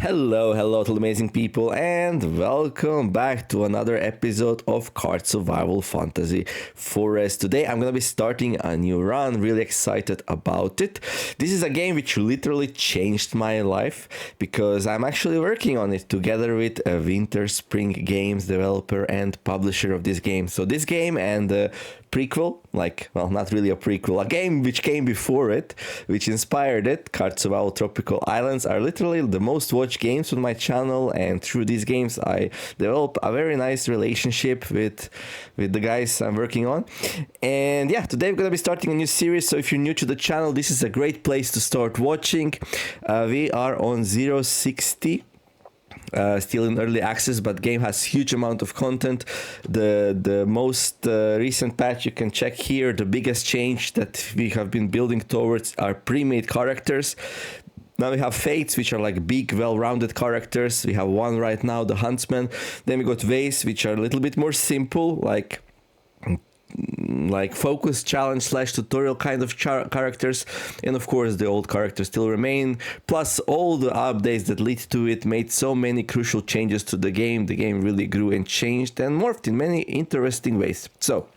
Hello to the amazing people, and welcome back to another episode of Card Survival Fantasy Forest. Today I'm gonna be starting a new run, really excited about it. This is a game which literally changed my life because I'm actually working on it together with a Winter Spring Games developer and publisher of this game. So this game and the prequel, not really a prequel, a game which came before it, which inspired it, Card Survival Tropical Islands, are literally the most watched games on my channel, and through these games I develop a very nice relationship with the guys I'm working on. And yeah, today we're gonna be starting a new series, so if you're new to the channel, this is a great place to start watching. We are on 060. Still in early access, but game has huge amount of content. The most recent patch you can check here, the biggest change that we have been building towards are pre-made characters. Now we have fates, which are like big, well-rounded characters. We have one right now, the Huntsman. Then we got Vase, which are a little bit more simple, like focus challenge / tutorial kind of characters, and of course the old characters still remain, plus all the updates that lead to it made so many crucial changes to the game. The game really grew and changed and morphed in many interesting ways. So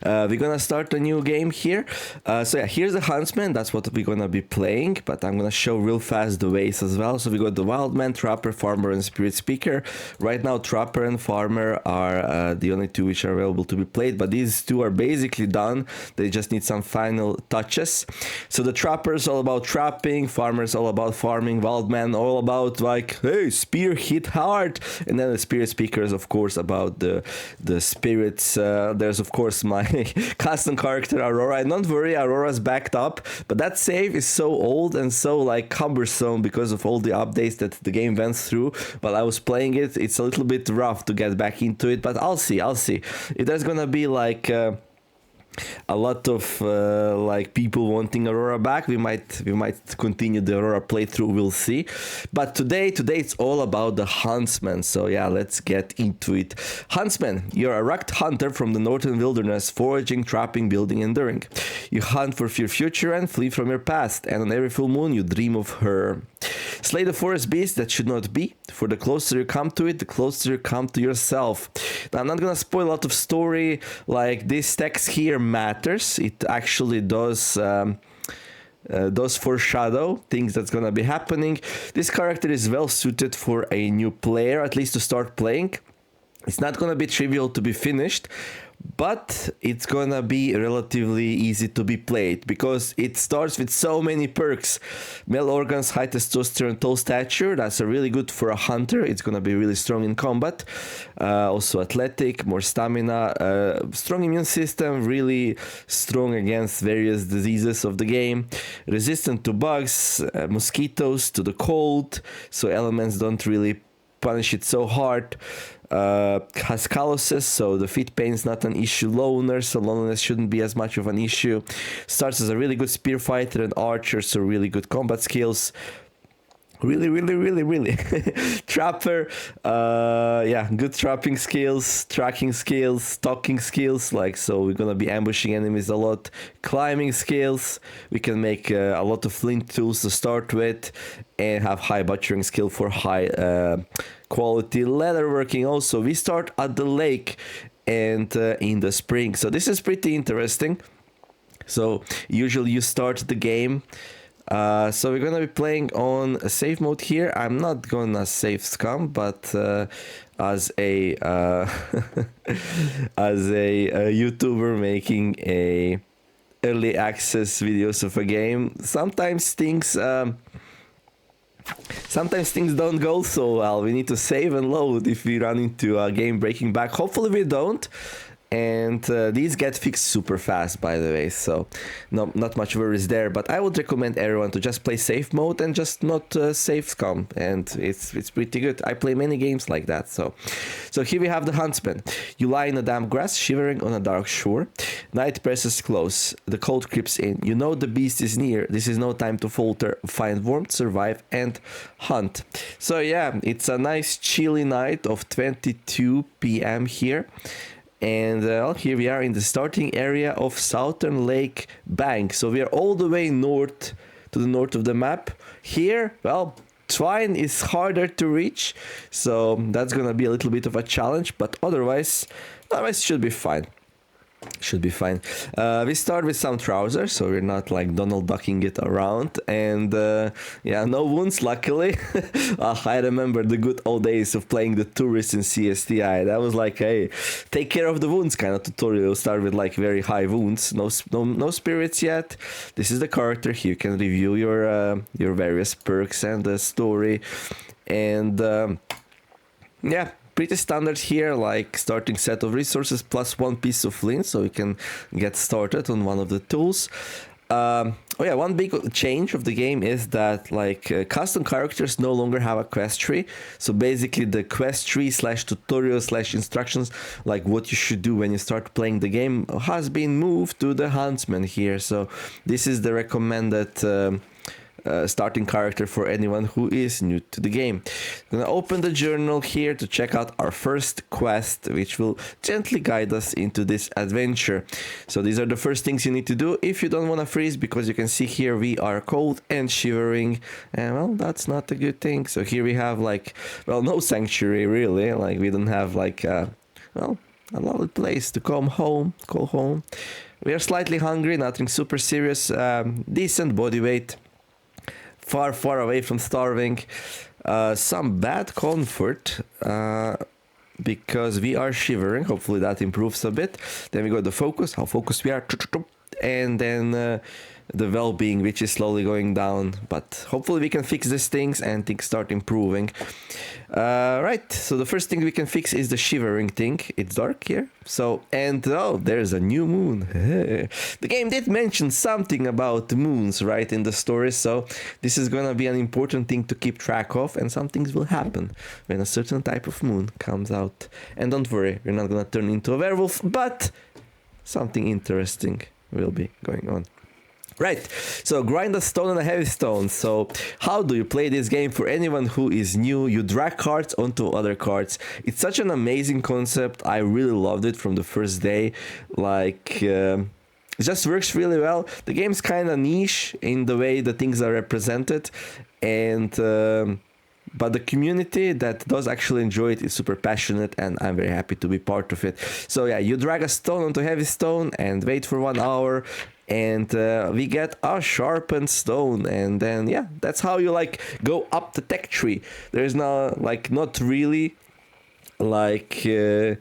we're gonna start a new game here. So yeah, here's the Huntsman. That's what we're gonna be playing, but I'm gonna show real fast the ways as well. So we got the Wildman, Trapper, Farmer, and Spirit Speaker. Right now Trapper and Farmer are the only two which are available to be played, but these two are basically done. They just need some final touches. So the Trapper is all about trapping, Farmer is all about farming, Wildman all about like, hey, spear hit hard, and then the Spirit Speaker is of course about the spirits. There's of course my custom character Aurora, and don't worry, Aurora's backed up, but that save is so old and so like cumbersome because of all the updates that the game went through while I was playing it. It's a little bit rough to get back into it, but I'll see if there's gonna be like a lot of people wanting Aurora back. We might continue the Aurora playthrough, we'll see. But today it's all about the Huntsman. So yeah, let's get into it. Huntsman, you're a rugged hunter from the northern wilderness, foraging, trapping, building, enduring. You hunt for your future and flee from your past, and on every full moon you dream of her. Slay the forest beast that should not be, for the closer you come to it, the closer you come to yourself. Now, I'm not gonna spoil a lot of story, like this text here matters. It actually does foreshadow things that's gonna be happening. This character is well suited for a new player, at least to start playing. It's not gonna be trivial to be finished, but it's gonna be relatively easy to be played because it starts with so many perks. Male organs, high testosterone, tall stature. That's a really good for a hunter. It's gonna be really strong in combat. Also athletic, more stamina, strong immune system, really strong against various diseases of the game. Resistant to bugs, mosquitoes, to the cold, so elements don't really punish it so hard. Has calluses, so the feet pain is not an issue. Loner, so loneliness shouldn't be as much of an issue. Starts as a really good spear fighter and archer, so really good combat skills. Really Trapper, good trapping skills, tracking skills, stalking skills, so we're gonna be ambushing enemies a lot. Climbing skills, we can make a lot of flint tools to start with, and have high butchering skill for high quality leatherworking. Also, we start at the lake and in the spring, so this is pretty interesting. So usually you start the game. So we're gonna be playing on a save mode here. I'm not gonna save scum, but as a YouTuber making a early access videos of a game, sometimes things don't go so well. We need to save and load if we run into a game breaking back. Hopefully we don't. And these get fixed super fast, by the way, so not much worries there. But I would recommend everyone to just play safe mode and just not save scum, and it's pretty good. I play many games like that. So here we have the Huntsman. You lie in the damp grass, shivering on a dark shore. Night presses close, the cold creeps in. You know the beast is near. This is no time to falter. Find warmth, survive, and hunt. So yeah, it's a nice chilly night of 22 p.m. here. And here we are in the starting area of Southern Lake Bank. So we are all the way north, to the north of the map. Here, well, twine is harder to reach, so that's gonna be a little bit of a challenge, but otherwise should be fine. Should be fine. We start with some trousers, so we're not like Donald ducking it around, and yeah, no wounds, luckily. I remember the good old days of playing the tourist in CSTI. That was like, hey, take care of the wounds kind of tutorial. Start with like very high wounds, no spirits yet. This is the character. Here you can review your various perks and the story, and yeah, pretty standard here, like starting set of resources plus 1 piece of flint, so you can get started on one of the tools. Oh yeah, one big change of the game is that like custom characters no longer have a quest tree. So basically the quest tree slash tutorial slash instructions, like what you should do when you start playing the game, has been moved to the Huntsman here. So this is the recommended starting character for anyone who is new to the game. I'm gonna open the journal here to check out our first quest, which will gently guide us into this adventure. So these are the first things you need to do if you don't want to freeze, because you can see here we are cold and shivering, and well, that's not a good thing. So here we have like, well, no sanctuary really, like we don't have like well, a lovely place to call home. We are slightly hungry, nothing super serious, decent body weight, far away from starving, some bad comfort because we are shivering. Hopefully that improves a bit. Then we got the focus, how focused we are, and then the well-being, which is slowly going down, but hopefully we can fix these things and things start improving. Right, so the first thing we can fix is the shivering thing. It's dark here, so, and oh, there's a new moon. The game did mention something about moons, right, in the story, so this is gonna be an important thing to keep track of, and some things will happen when a certain type of moon comes out. And don't worry, we're not gonna turn into a werewolf, but something interesting will be going on. Right, so grind a stone and a heavy stone. So how do you play this game? For anyone who is new, you drag cards onto other cards. It's such an amazing concept. I really loved it from the first day. Like, it just works really well. The game's kind of niche in the way the things are represented, and but the community that does actually enjoy it is super passionate, and I'm very happy to be part of it. So yeah, you drag a stone onto heavy stone and wait for 1 hour, and we get a sharpened stone, and then yeah, that's how you like go up the tech tree. There's not really like a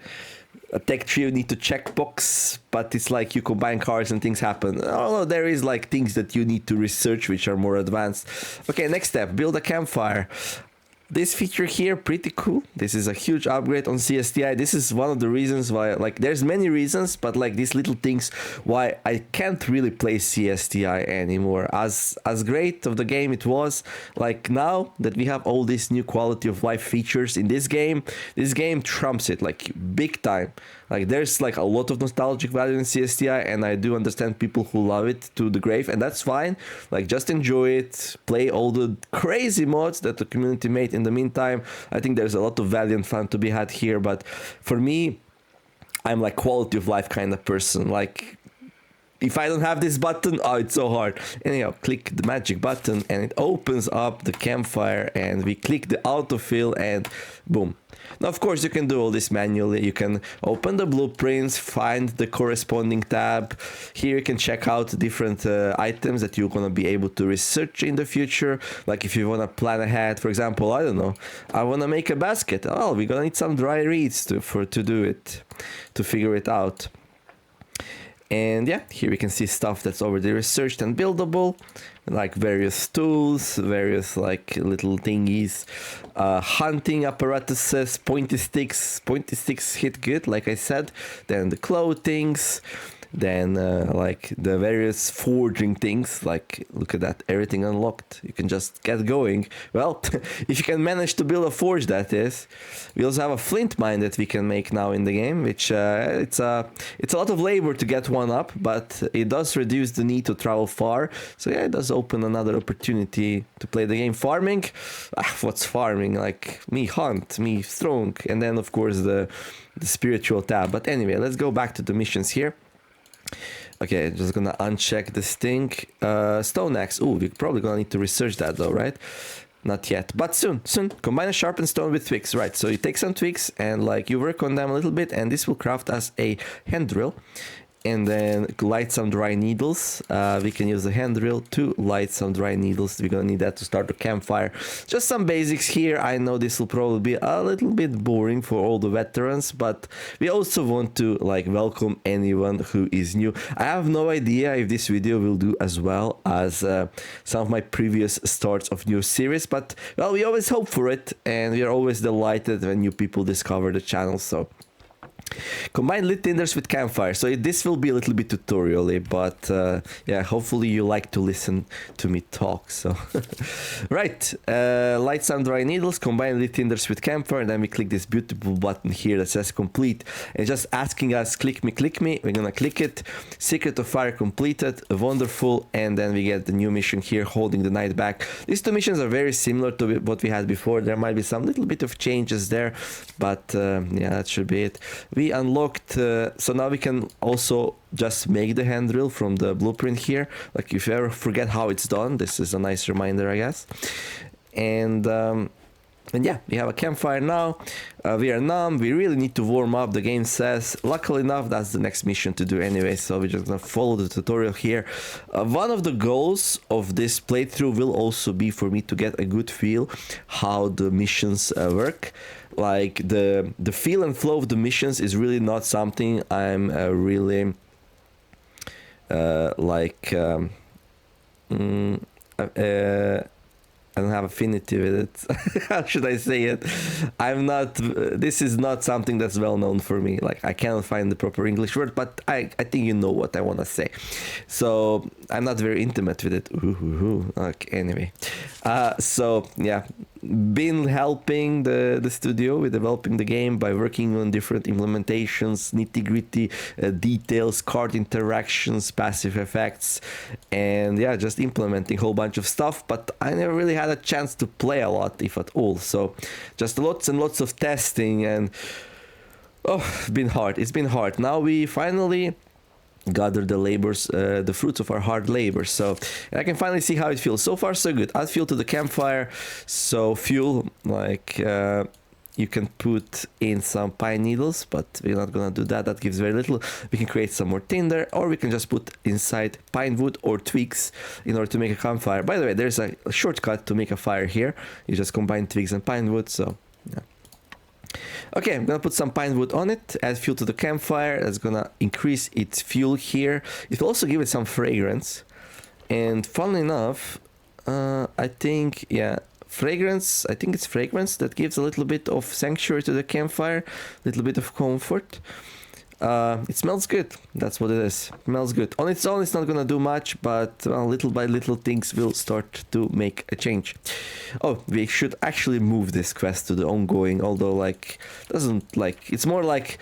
tech tree you need to check box, but it's like you combine cards and things happen. Although there is like things that you need to research which are more advanced. Okay, next step, build a campfire. This feature here, pretty cool. This is a huge upgrade on CSTI. This is one of the reasons why, like, there's many reasons, but like these little things why I can't really play CSTI anymore. As great of the game it was, like now that we have all these new quality of life features in this game trumps it like big time. Like there's like a lot of nostalgic value in CSTI, and I do understand people who love it to the grave, and that's fine. Like just enjoy it, play all the crazy mods that the community made in the meantime. I think there's a lot of value and fun to be had here, but for me, I'm like quality of life kind of person. Like if I don't have this button, oh, it's so hard. Anyhow, click the magic button and it opens up the campfire, and we click the autofill and boom. Now, of course, you can do all this manually. You can open the blueprints, find the corresponding tab. Here you can check out different items that you're going to be able to research in the future. Like if you want to plan ahead, for example, I don't know, I want to make a basket. Oh, we're going to need some dry reeds to do it, to figure it out. And yeah, here we can see stuff that's already researched and buildable, like various tools, various like little thingies, hunting apparatuses, pointy sticks hit good, like I said, then the clothings, then like the various forging things, like look at that, everything unlocked, you can just get going. Well, if you can manage to build a forge, that is. We also have a flint mine that we can make now in the game, which it's a lot of labor to get one up, but it does reduce the need to travel far. So yeah, it does open another opportunity to play the game. Farming, what's farming? Like me hunt, me strong, and then of course the spiritual tab. But anyway, let's go back to the missions here. Okay, just gonna uncheck this thing. Stone axe. Oh, we're probably gonna need to research that though, right? Not yet, but soon. Combine a sharpened stone with twigs, right? So you take some twigs and like you work on them a little bit, and this will craft us a hand drill. And then light some dry needles. We can use the hand drill to light some dry needles. We're gonna need that to start the campfire. Just some basics here. I know this will probably be a little bit boring for all the veterans, but we also want to like welcome anyone who is new. I have no idea if this video will do as well as some of my previous starts of new series, but well, we always hope for it, and we are always delighted when new people discover the channel. So combine lit tinders with campfire. So this will be a little bit tutorial-y, but yeah, hopefully you like to listen to me talk. So right, light some dry needles, combine lit tinders with campfire, and then we click this beautiful button here that says complete, and just asking us click me. We're gonna click it. Secret of fire completed, wonderful. And then we get the new mission here, holding the night back. These two missions are very similar to what we had before. There might be some little bit of changes there, but yeah, that should be it. We unlocked, so now we can also just make the hand drill from the blueprint here. Like if you ever forget how it's done, this is a nice reminder, I guess. And yeah, we have a campfire now. We are numb. We really need to warm up, the game says. Luckily enough, that's the next mission to do anyway, so we're just gonna follow the tutorial here. One of the goals of this playthrough will also be for me to get a good feel how the missions work. Like the feel and flow of the missions is really not something I'm really I don't have affinity with it. How should I say it? I'm not, this is not something that's well known for me. Like I cannot find the proper English word, but I think you know what I want to say. So I'm not very intimate with it. Okay, anyway. So yeah, been helping the studio with developing the game by working on different implementations, nitty-gritty details, card interactions, passive effects, and yeah, just implementing a whole bunch of stuff, but I never really had a chance to play a lot, if at all. So just lots and lots of testing, and oh, it's been hard. Now we finally gather the labors, the fruits of our hard labor. So I can finally see how it feels. So far so good. Add fuel to the campfire. So fuel, like you can put in some pine needles, but we're not gonna do that. That gives very little. We can create some more tinder, or we can just put inside pine wood or twigs in order to make a campfire. By the way, there's a shortcut to make a fire here. You just combine twigs and pine wood. So yeah. Okay, I'm gonna put some pine wood on it, add fuel to the campfire. That's gonna increase its fuel here. It will also give it some fragrance. And funnily enough, I think, yeah, fragrance, I think it's fragrance that gives a little bit of sanctuary to the campfire, a little bit of comfort. It smells good. That's what it is. It smells good. On its own, it's not gonna do much, but well, little by little things will start to make a change. Oh, we should actually move this quest to the ongoing, although like doesn't like, it's more like,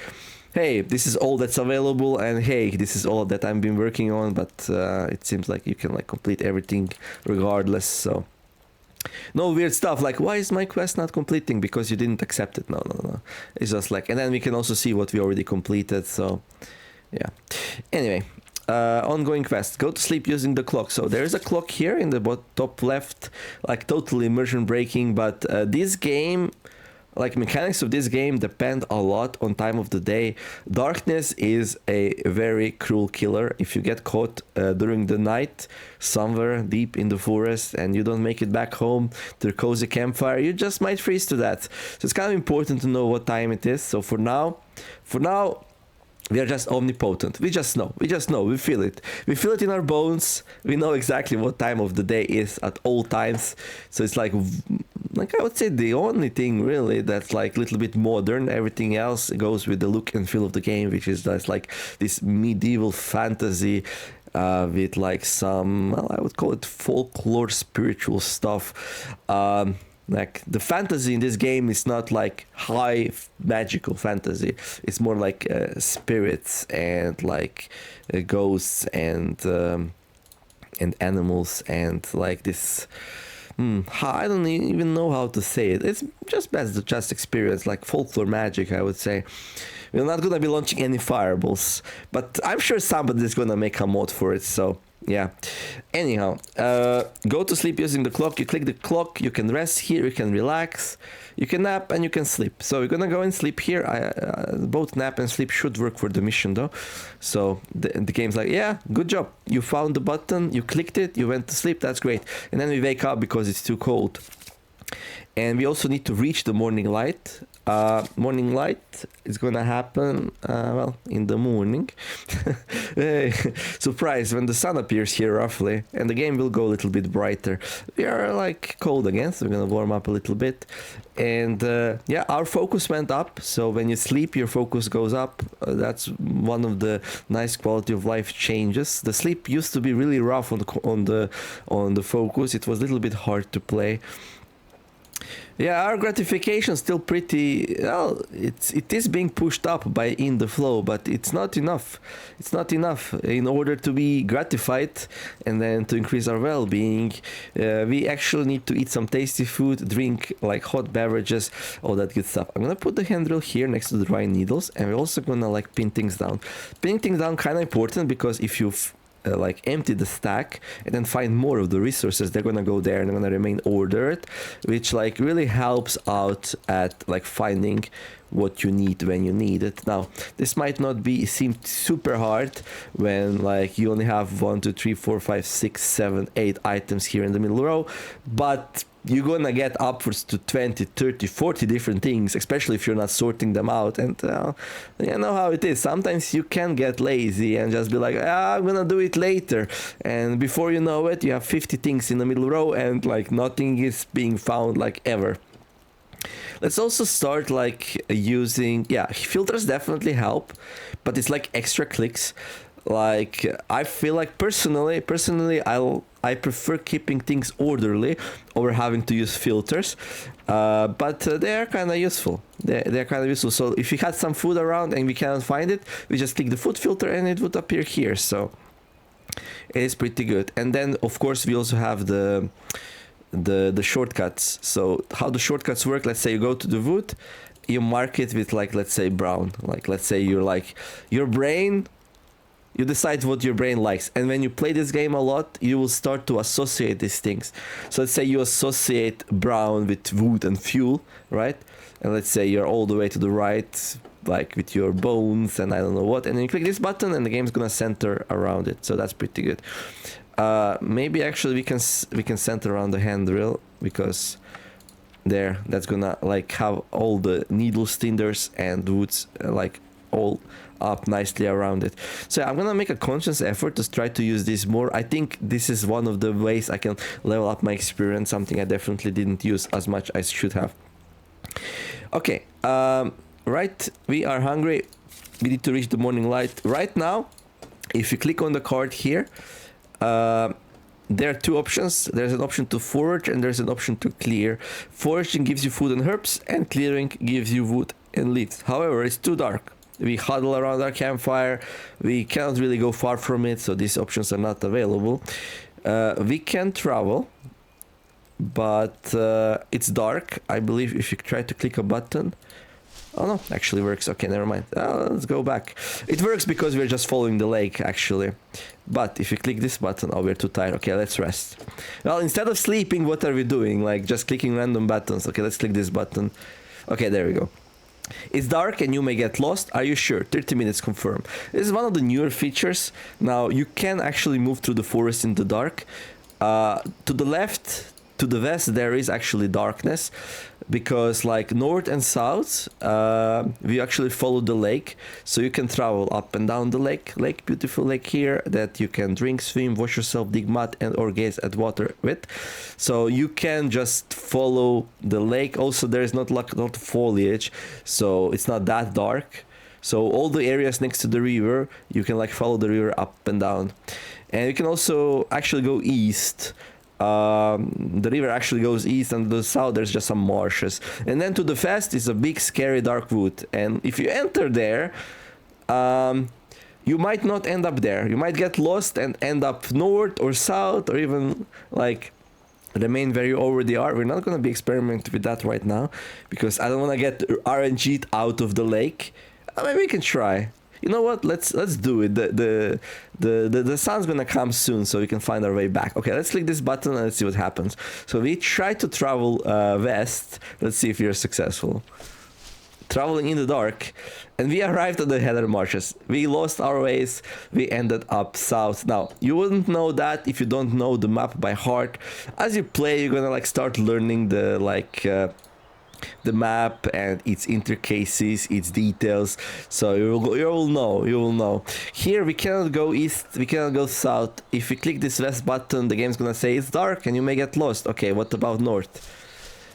hey, this is all that's available, and hey, this is all that I've been working on. But it seems like you can like complete everything regardless. So no weird stuff like, why is my quest not completing? Because you didn't accept it. No. It's just like, and then we can also see what we already completed. So yeah. Anyway, ongoing quest. Go to sleep using the clock. So there is a clock here in the top left, like totally immersion breaking. But this game, like mechanics of this game depend a lot on time of the day. Darkness is a very cruel killer. If you get caught during the night somewhere deep in the forest and you don't make it back home to the cozy campfire, you just might freeze to that. So it's kind of important to know what time it is. So for now, we are just omnipotent. We just know. We feel it. We feel it in our bones. We know exactly what time of the day is at all times. So it's like I would say the only thing really that's like a little bit modern. Everything else goes with the look and feel of the game, which is just like this medieval fantasy with like some, well, I would call it folklore, spiritual stuff. Like the fantasy in this game is not like high magical fantasy. It's more like spirits and like ghosts and animals and like this. I don't even know how to say it. It's just best to just experience like folklore magic, I would say. We're not gonna be launching any fireballs, but I'm sure somebody's gonna make a mod for it. So Yeah. Anyhow, go to sleep using the clock. You click the clock. You can rest here. You can relax. You can nap and you can sleep. So we're gonna go and sleep here. Both nap and sleep should work for the mission though. So the game's like, yeah, good job. You found the button. You clicked it. You went to sleep. That's great. And then we wake up because it's too cold. And we also need to reach the morning light. Morning light is gonna happen, well, in the morning. Hey, surprise, when the sun appears here roughly, and the game will go a little bit brighter. We are like cold again, so we're gonna warm up a little bit. And yeah, our focus went up, so when you sleep, your focus goes up. That's one of the nice quality of life changes. The sleep used to be really rough on the focus. It was a little bit hard to play. Yeah, our gratification still pretty well. It is being pushed up by in the flow, but it's not enough. It's not enough in order to be gratified and then to increase our well-being. We actually need to eat some tasty food, drink like hot beverages, all that good stuff. I'm gonna put the handrail here next to the dry needles, and we're also gonna like pin things down. Pinning things down kind of important because if you like empty the stack and then find more of the resources, they're gonna go there and they're gonna remain ordered, which like really helps out at like finding what you need when you need it. Now this might not be seem super hard when like you only have 1 2 3 4 5 6 7 8 items here in the middle row, but you're gonna get upwards to 20 30 40 different things, especially if you're not sorting them out. And you know how it is, sometimes you can get lazy and just be like, I'm gonna do it later, and before you know it you have 50 things in the middle row and like nothing is being found like ever. Let's also start like using, yeah, filters definitely help, but it's like extra clicks. Like I feel like personally I prefer keeping things orderly over having to use filters, but they are kind of useful. They're kind of useful. So if we had some food around and we cannot find it, we just click the food filter and it would appear here. So it is pretty good. And then of course we also have the shortcuts. So how the shortcuts work, let's say you go to the wood, you mark it with like, let's say brown, like let's say you're like your brain, you decide what your brain likes, and when you play this game a lot you will start to associate these things. So let's say you associate brown with wood and fuel, right? And let's say you're all the way to the right, like with your bones and I don't know what, and then you click this button and the game's gonna center around it. So that's pretty good. Maybe actually we can center around the handrail, because there, that's gonna like have all the needle cinders and woods like all up nicely around it. So I'm gonna make a conscious effort to try to use this more. I think this is one of the ways I can level up my experience, something I definitely didn't use as much as I should have. Okay, right, we are hungry, we need to reach the morning light. Right now, if you click on the card here, there are two options. There's an option to forage and there's an option to clear. Foraging gives you food and herbs, and clearing gives you wood and leaves. However, it's too dark. We huddle around our campfire, we cannot really go far from it, so these options are not available. We can travel, but it's dark. I believe if you try to click a button, oh no, actually works. Okay, never mind. Let's go back. It works because we're just following the lake actually. But if you click this button, oh, we're too tired. Okay, let's rest. Well, instead of sleeping, what are we doing? Like just clicking random buttons. Okay, let's click this button. Okay, there we go. It's dark and you may get lost. Are you sure? 30 minutes confirmed. This is one of the newer features. Now you can actually move through the forest in the dark. To the left, to the west, there is actually darkness, because like north and south, we actually follow the lake, so you can travel up and down the lake. Beautiful lake here that you can drink, swim, wash yourself, dig mud, and or gaze at water with. So you can just follow the lake. Also, there is not like a lot of foliage, so it's not that dark. So all the areas next to the river, you can like follow the river up and down, and you can also actually go east. The river actually goes east, and to the south there's just some marshes, and then to the west is a big scary dark wood. And if you enter there, you might not end up there. You might get lost and end up north or south, or even like remain where you already are. We're not going to be experimenting with that right now because I don't want to get RNG'd out of the lake. Maybe we can try. You know what? Let's do it. The sun's gonna come soon, so we can find our way back. Okay, let's click this button and let's see what happens. So we try to travel west. Let's see if we are successful. Traveling in the dark, and we arrived at the Heather Marshes. We lost our ways. We ended up south. Now, you wouldn't know that if you don't know the map by heart. As you play, you're gonna like start learning the map and its intricacies, its details. So you will know. Here we cannot go east, we cannot go south. If we click this west button, the game's gonna say it's dark and you may get lost. Okay, what about north?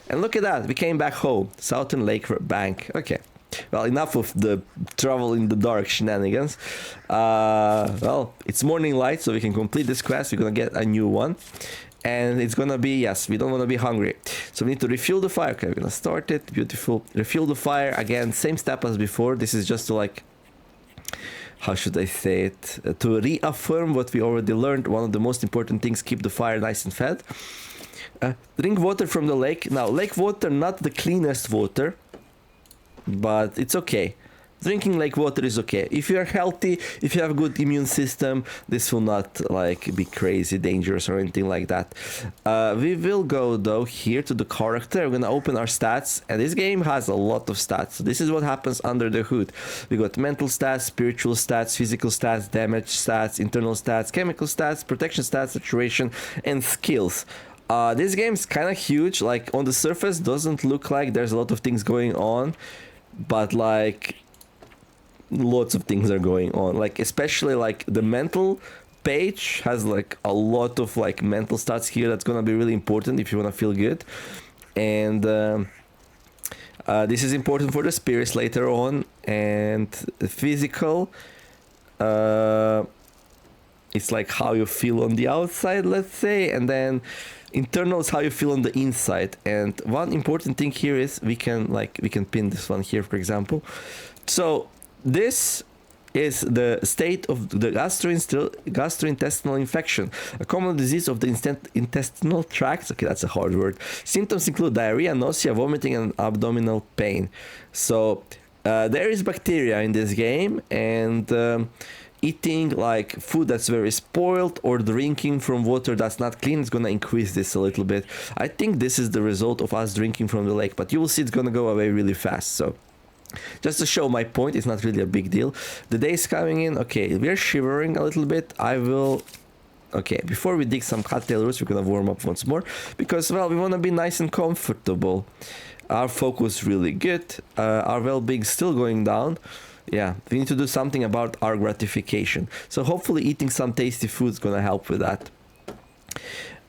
And look at that, we came back home. Southern Lake Bank. Okay. Well, enough of the travel in the dark shenanigans. Well, it's morning light, so we can complete this quest. We're gonna get a new one. And it's gonna be, yes, we don't want to be hungry. So we need to refuel the fire. Okay, we're gonna start it. Beautiful. Refuel the fire. Again, same step as before. This is just to like, how should I say it? To reaffirm what we already learned. One of the most important things, keep the fire nice and fed. Drink water from the lake. Now, lake water, not the cleanest water, but it's okay. Drinking lake water is okay. If you are healthy, if you have a good immune system, this will not like be crazy dangerous or anything like that. We will go though here to the character. We're gonna open our stats, and this game has a lot of stats. So this is what happens under the hood. We got mental stats, spiritual stats, physical stats, damage stats, internal stats, chemical stats, protection stats, saturation, and skills. This game's kind of huge. Like on the surface, doesn't look like there's a lot of things going on, but like lots of things are going on, like especially like the mental page has like a lot of like mental stats here that's gonna be really important if you want to feel good. And this is important for the spirits later on. And physical, it's like how you feel on the outside, let's say, and then internal is how you feel on the inside. And one important thing here is we can pin this one here, for example. So this is the state of the gastrointestinal infection, a common disease of the intestinal tract. Okay, that's a hard word. Symptoms include diarrhea, nausea, vomiting, and abdominal pain. So there is bacteria in this game, and eating like food that's very spoiled or drinking from water that's not clean is gonna increase this a little bit. I think this is the result of us drinking from the lake, but you will see it's gonna go away really fast. So just to show my point, it's not really a big deal. The day is coming in. Okay, we're shivering a little bit. Okay, before we dig some cattail roots, we're gonna warm up once more because, well, we want to be nice and comfortable. Our focus really good. Our well-being still going down. Yeah, we need to do something about our gratification. So hopefully eating some tasty food is gonna help with that.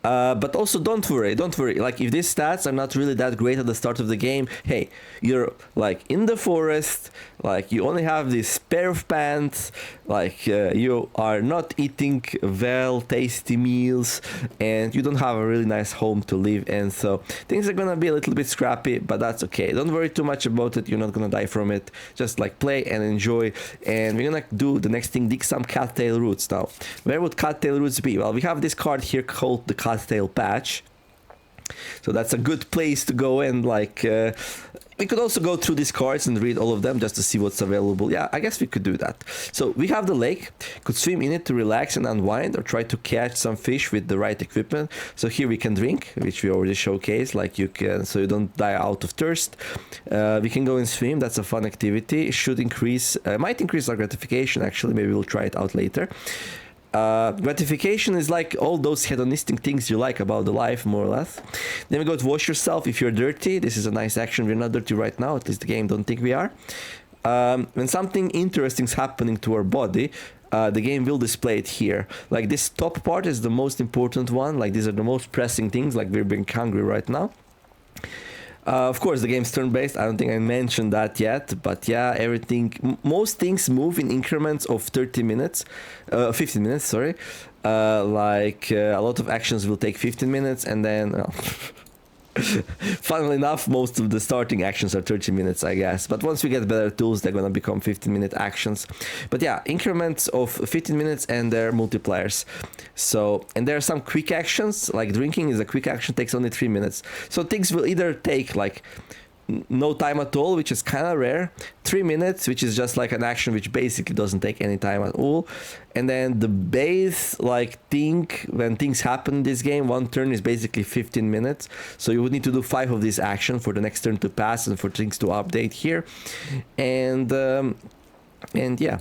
But also don't worry, like if these stats are not really that great at the start of the game, hey, you're like in the forest, like you only have this pair of pants, like you are not eating well tasty meals, and you don't have a really nice home to live in, so things are gonna be a little bit scrappy, but that's okay. Don't worry too much about it, you're not gonna die from it. Just like play and enjoy. And we're gonna do the next thing, dig some cattail roots. Now, where would cattail roots be? Well, we have this card here called the cattail patch, so that's a good place to go. And like we could also go through these cards and read all of them just to see what's available. Yeah, I guess we could do that. So we have the lake, could swim in it to relax and unwind, or try to catch some fish with the right equipment. So here we can drink, which we already showcased, like you can, so you don't die out of thirst. We can go and swim, that's a fun activity. It should increase, might increase our gratification actually, maybe we'll try it out later. Gratification is like all those hedonistic things you like about the life, more or less. Then we go to wash yourself if you're dirty. This is a nice action. We're not dirty right now, at least the game don't think we are. When something interesting is happening to our body, the game will display it here. Like this top part is the most important one. Like these are the most pressing things, like we're being hungry right now. Of course, the game's turn-based. I don't think I mentioned that yet, but yeah, most things move in increments of 15 minutes, sorry. A lot of actions will take 15 minutes, and then, funnily enough, most of the starting actions are 30 minutes, I guess. But once we get better tools, they're gonna become 15-minute actions. But yeah, increments of 15 minutes and their multipliers. So, and there are some quick actions, like drinking is a quick action, takes only 3 minutes. So things will either take like no time at all, which is kind of rare. 3 minutes, which is just like an action which basically doesn't take any time at all. And then the base like thing, when things happen in this game, one turn is basically 15 minutes. So you would need to do 5 of these action for the next turn to pass and for things to update here. And yeah.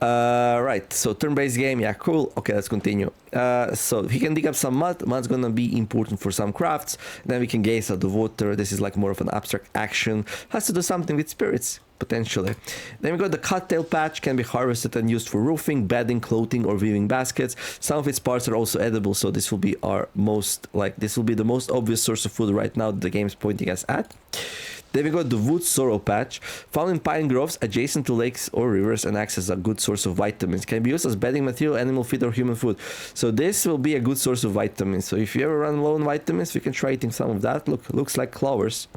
Right, so turn-based game, yeah, cool. Okay, let's continue. So he can dig up some mud. Mud's gonna be important for some crafts. Then we can gaze at the water. This is like more of an abstract action. Has to do something with spirits, potentially. Then we got the cattail patch, can be harvested and used for roofing, bedding, clothing, or weaving baskets. Some of its parts are also edible, so this will be our most, like, this will be the most obvious source of food right now that the game's pointing us at. Then we got the wood sorrel patch, found in pine groves adjacent to lakes or rivers and acts as a good source of vitamins. Can be used as bedding material, animal feed, or human food. So this will be a good source of vitamins. So if you ever run low on vitamins, we can try eating some of that. Look, looks like clovers.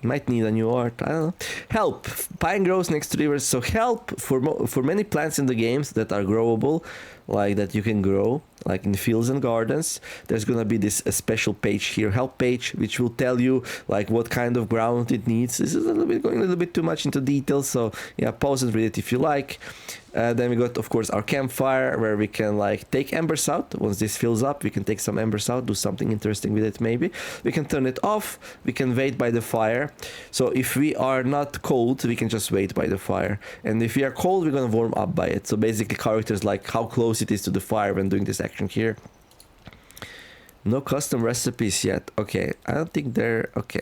Might need a new art, I don't know. Help. Pine grows next to rivers, so help for many plants in the games that are growable, like that you can grow, like in fields and gardens. There's gonna be this special page here, help page, which will tell you like what kind of ground it needs. This is going a little bit too much into detail, so yeah, pause and read it if you like. Then we got, of course, our campfire, where we can like take embers out. Once this fills up, we can take some embers out, do something interesting with it maybe. We can turn it off, we can wait by the fire. So if we are not cold, we can just wait by the fire. And if we are cold, we're gonna warm up by it. So basically characters like how close it is to the fire when doing this action here. No custom recipes yet. Okay, I don't think they're... okay.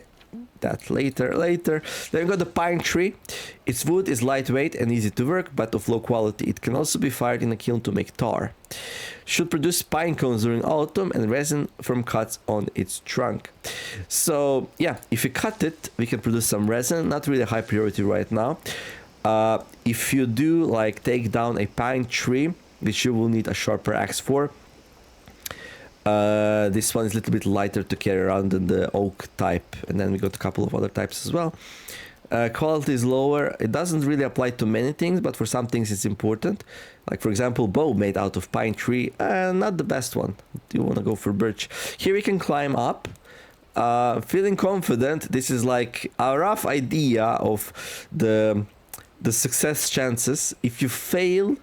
That later. Then we got the pine tree. Its wood is lightweight and easy to work, but of low quality. It can also be fired in a kiln to make tar. Should produce pine cones during autumn and resin from cuts on its trunk. So yeah, if you cut it, we can produce some resin. Not really a high priority right now. If you do like take down a pine tree, which you will need a sharper axe for, this one is a little bit lighter to carry around than the oak type, and then we got a couple of other types as well. Quality is lower. It doesn't really apply to many things, but for some things it's important. Like for example, bow made out of pine tree, not the best one. You want to go for birch. Here we can climb up. Feeling confident. This is like a rough idea of the success chances. If you fail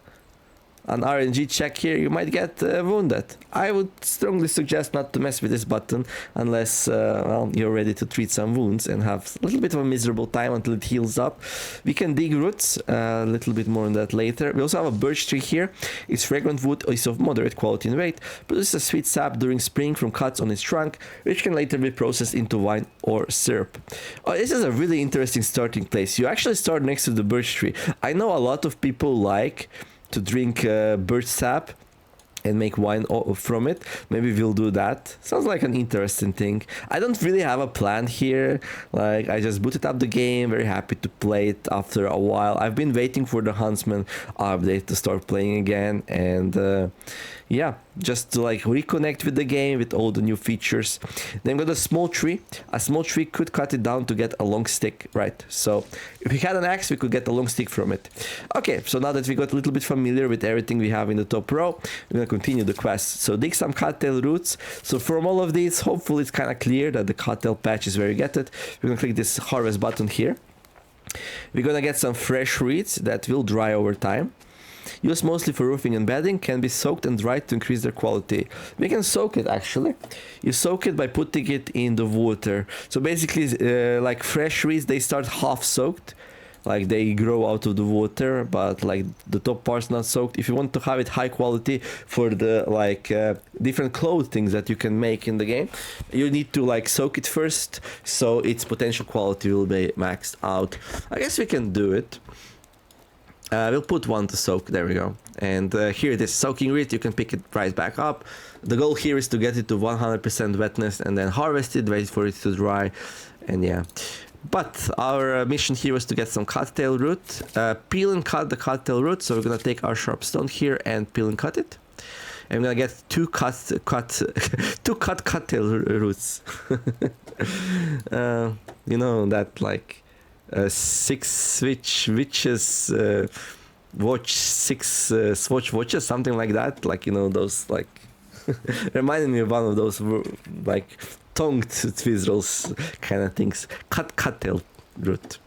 an RNG check here, you might get wounded. I would strongly suggest not to mess with this button unless well, you're ready to treat some wounds and have a little bit of a miserable time until it heals up. We can dig roots, a little bit more on that later. We also have a birch tree here. Its fragrant wood is of moderate quality and weight, produces a sweet sap during spring from cuts on its trunk, which can later be processed into wine or syrup. Oh, this is a really interesting starting place. You actually start next to the birch tree. I know a lot of people like to drink birch sap and make wine from it. Maybe we'll do that. Sounds like an interesting thing. I don't really have a plan here. Like, I just booted up the game, very happy to play it after a while. I've been waiting for the Huntsman update to start playing again, and yeah, just to like reconnect with the game with all the new features. Then we got a small tree. A small tree could cut it down to get a long stick, right? So if we had an axe, we could get a long stick from it. Okay, so now that we got a little bit familiar with everything we have in the top row, we're gonna continue the quest. So dig some cattail roots. So from all of these, hopefully it's kind of clear that the cattail patch is where you get it. We're gonna click this harvest button here. We're gonna get some fresh reeds that will dry over time. Used mostly for roofing and bedding, can be soaked and dried to increase their quality. We can soak it actually. You soak it by putting it in the water. So basically, like fresh reeds, they start half soaked. Like they grow out of the water, but like the top part's not soaked. If you want to have it high quality for the like different clothing that you can make in the game, you need to like soak it first, so its potential quality will be maxed out. I guess we can do it. We'll put one to soak, there we go. And here it is, soaking reed, you can pick it right back up. The goal here is to get it to 100% wetness and then harvest it, wait for it to dry, and yeah. But our mission here was to get some cattail root, peel and cut the cattail root, so we're gonna take our sharp stone here and peel and cut it. And we're gonna get two cut cattail roots. You know, that like... six witches watch six swatch watches, something like that, like, you know, those like Reminded me of one of those like tongued twizzles kind of things. Cut cattail root.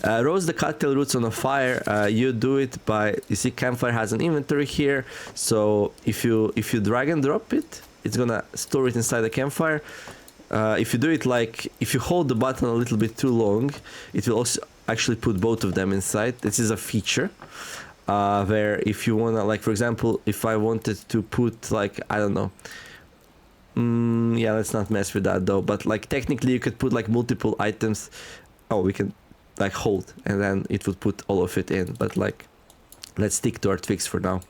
Roast the cattail roots on a fire. You do it by, you see campfire has an inventory here, so if you drag and drop it, it's gonna store it inside the campfire. If you do it like, if you hold the button a little bit too long, it will also actually put both of them inside. This is a feature where if you wanna, like for example, if I wanted to put like, I don't know, yeah, let's not mess with that though, but like technically you could put like multiple items. Oh, we can like hold and then it would put all of it in, but like let's stick to our twigs for now.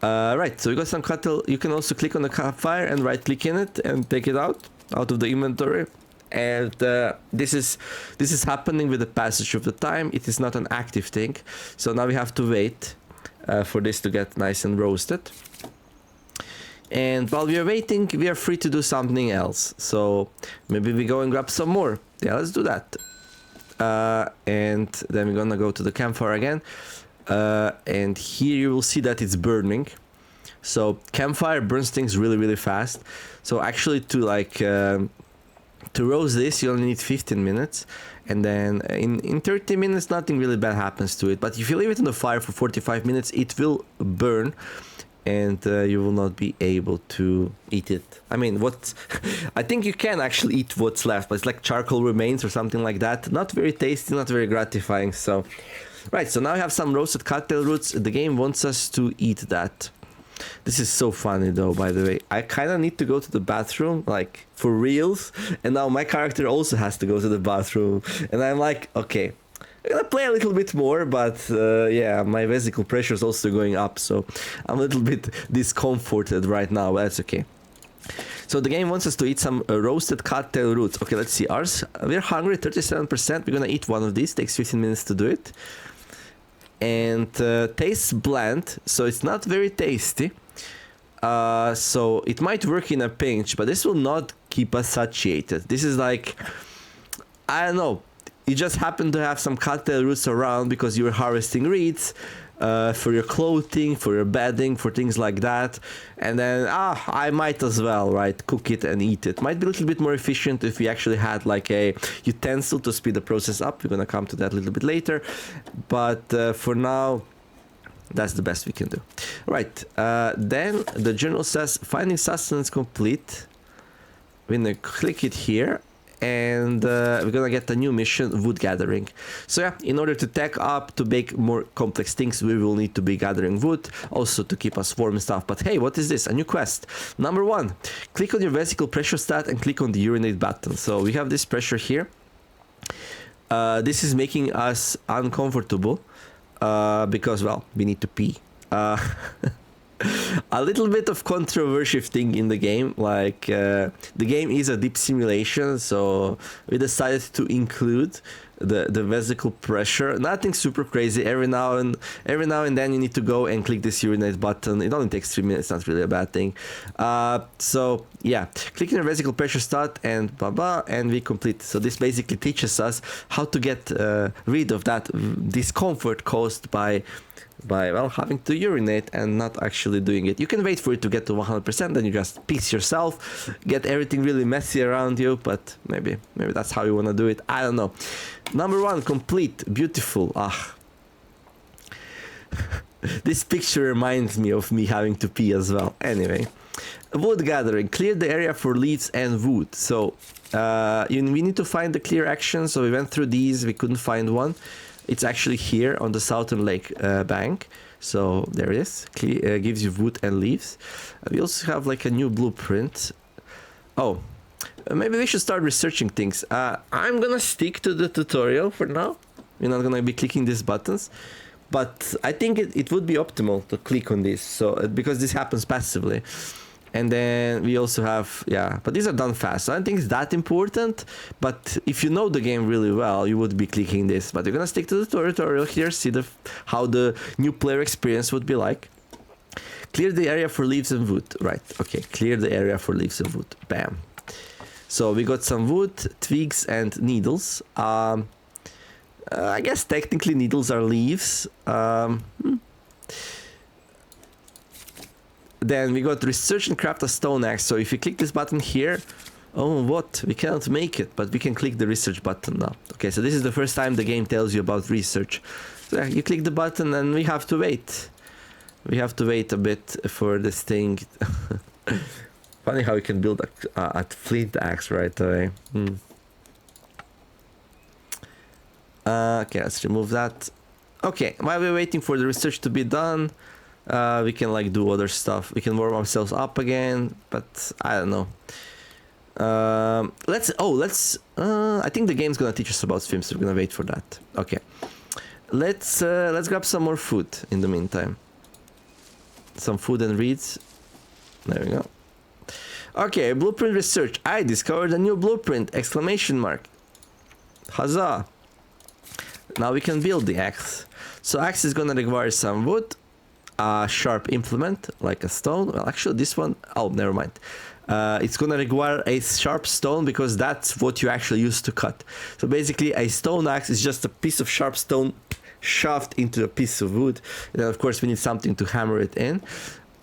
Right, so we got some cattle. You can also click on the campfire and right click in it and take it out of the inventory, and this is happening with the passage of the time. It is not an active thing, so now we have to wait for this to get nice and roasted. And while we are waiting, we are free to do something else, so maybe we go and grab some more. Yeah, let's do that. And then we're gonna go to the campfire again, and here you will see that it's burning. So campfire burns things really fast. So actually to like to roast this, you only need 15 minutes, and then in 30 minutes nothing really bad happens to it. But if you leave it on the fire for 45 minutes, it will burn, and you will not be able to eat it. I mean, what I think you can actually eat what's left, but it's like charcoal remains or something like that. Not very tasty, not very gratifying. So right, so now we have some roasted cattail roots. The game wants us to eat that. This is so funny though, by the way. I kind of need to go to the bathroom, like for reals, and now my character also has to go to the bathroom, and I'm like, okay, I'm gonna play a little bit more, but yeah, my vesicle pressure is also going up, so I'm a little bit discomforted right now, but that's okay. So the game wants us to eat some roasted cattail roots. Okay, let's see ours. We're hungry, 37%. We're gonna eat one of these. Takes 15 minutes to do it. And tastes bland, so it's not very tasty. So it might work in a pinch, but this will not keep us satiated. This is like, I don't know, you just happen to have some cattail roots around because you were harvesting reeds for your clothing, for your bedding, for things like that, and then I might as well, right, cook it and eat it. Might be a little bit more efficient if we actually had like a utensil to speed the process up. We're gonna come to that a little bit later, but for now that's the best we can do. Right, then the journal says finding sustenance complete. We're gonna click it here, and we're gonna get a new mission, wood gathering. So yeah, in order to tech up, to make more complex things, we will need to be gathering wood, also to keep us warm and stuff. But hey, what is this? A new quest. Number 1, click on your vesicle pressure stat and click on the urinate button. So we have this pressure here. This is making us uncomfortable because, well, we need to pee. A little bit of controversial thing in the game, like the game is a deep simulation, so we decided to include the vesicle pressure. Nothing super crazy. Every now and then you need to go and click this urinate button. It only takes 3 minutes, not really a bad thing. So yeah, click on your vesicle pressure stat and and we complete. So this basically teaches us how to get rid of that discomfort caused by well, having to urinate and not actually doing it. You can wait for it to get to 100%, then you just piss yourself, get everything really messy around you, but maybe that's how you want to do it. I don't know. Number 1, complete. Beautiful. This picture reminds me of me having to pee as well. Anyway, wood gathering. Clear the area for leaves and wood. So we need to find the clear action. So we went through these, we couldn't find one. It's actually here on the southern lake bank. So there it is. Gives you wood and leaves. We also have like a new blueprint. Oh, maybe we should start researching things. I'm gonna stick to the tutorial for now. We're not gonna be clicking these buttons, but I think it would be optimal to click on this, so because this happens passively. And then we also have, yeah, but these are done fast, so I don't think it's that important. But if you know the game really well, you would be clicking this. But you're gonna stick to the tutorial here, see how the new player experience would be like. Clear the area for leaves and wood. Right, okay, clear the area for leaves and wood. Bam. So we got some wood, twigs, and needles. I guess technically needles are leaves. Then we got research and craft a stone axe. So if you click this button here, oh, what? We cannot make it, but we can click the research button now. Okay, so this is the first time the game tells you about research. So you click the button and we have to wait. We have to wait a bit for this thing. Funny how you can build a flint axe right away. Okay, let's remove that. Okay, while we're waiting for the research to be done, we can like do other stuff. We can warm ourselves up again, but I don't know. I think the game's gonna teach us about swim, so we're gonna wait for that. Okay, let's grab some more food in the meantime. Some food and reads. There we go. Okay, blueprint research. I discovered a new blueprint! Exclamation mark. Huzzah! Now we can build the axe. So axe is gonna require some wood, a sharp implement like a stone. Well, actually this one, oh, never mind. It's gonna require a sharp stone because that's what you actually use to cut. So basically a stone axe is just a piece of sharp stone shoved into a piece of wood. And then of course we need something to hammer it in.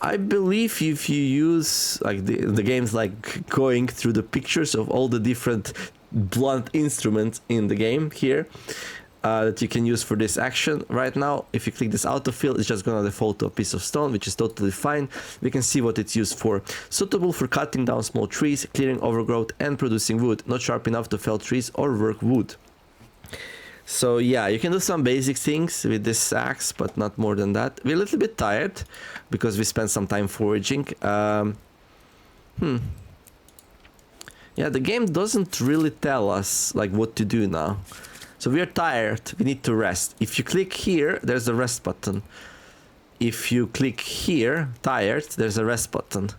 I believe if you use like the game's like going through the pictures of all the different blunt instruments in the game here that you can use for this action. Right now, if you click this autofill, it's just gonna default to a piece of stone, which is totally fine. We can see what it's used for. Suitable for cutting down small trees, clearing overgrowth, and producing wood. Not sharp enough to fell trees or work wood. So yeah, you can do some basic things with this axe, but not more than that. We're a little bit tired because we spent some time foraging. Yeah, the game doesn't really tell us like what to do now. So we are tired, we need to rest. If you click here, there's a rest button. If you click here, tired, there's a rest button.